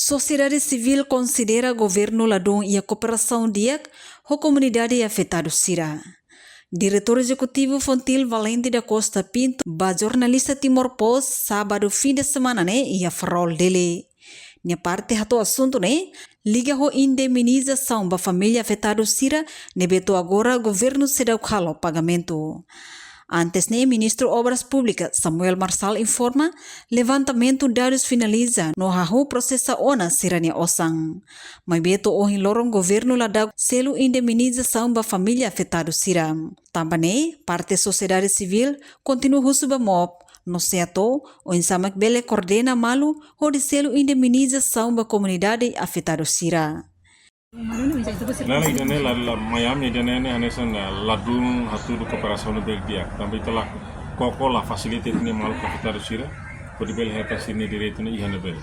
Sociedade civil considera governo ladrão e a cooperação DIAC a comunidade afetada Sira. Diretor Executivo Fontil Valente da Costa Pinto, ba jornalista Timor Post, sábado fim de semana e a farol dele. Nia parte do assunto liga a indemnização ba família afetada Sira, nebeto agora governo será o pagamento. Antes, Ministro Obras Públicas Samuel Marsal informa, levantamento dados finaliza no hahu processa ona sirania osang. Mas beto ohin lorong governo ladag selo indemnização ba família afetada siram. Também, parte sociedade civil continua husuba mop, no seato, o insamak bele coordena malu o de selo indemnização ba comunidade afetada sira. Nana idane la Miami idane ne hanesan ladung hatu do cooperação bel dia também tela koko la facilite ni malu kafitar sira pode bel heta sini direito ni ihane bel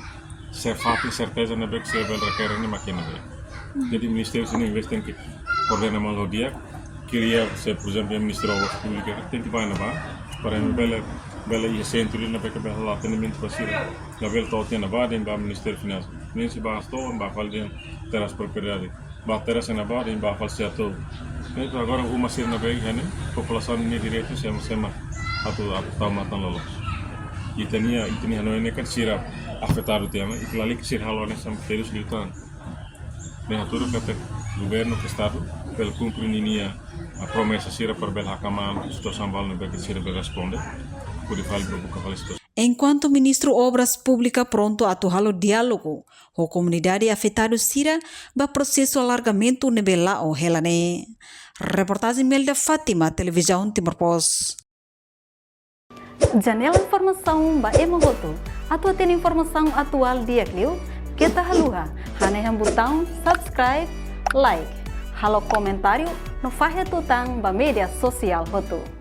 se fati certeza na bel se bel requer ni makina bel jadi ministério sini investem que coordena malu dia queria se por exemplo ministro obras públicas tem que vai na ba para bel ia centro na bel bel lá tenimento pasira la bel tote na ba dem ba ministério finance nem se bastou ba falden teras propriedade bateras na barra em bafal certo então agora uma ser na bem né população nem direito sama atau tamatan lolos e tinha não é que sira afetado o tema e lali que sir halone sam terus litan né tudo que governo que estado pelo cumprir a promessa sira para bel hakamal situação val no que sira responde por fal grupo que Enquanto Ministro Obras Públicas pronto a atuar o diálogo, a comunidade afetada Sira vai processo alargamento nebela o helane. Reportagem Melda Fátima, Televisão Timor Post. Janela informação ba emogoto. Atua tem informação atual dia clio. Kita haluha, haneham botão subscribe, like, halo comentário no fahe tutang ba media sosial hotu.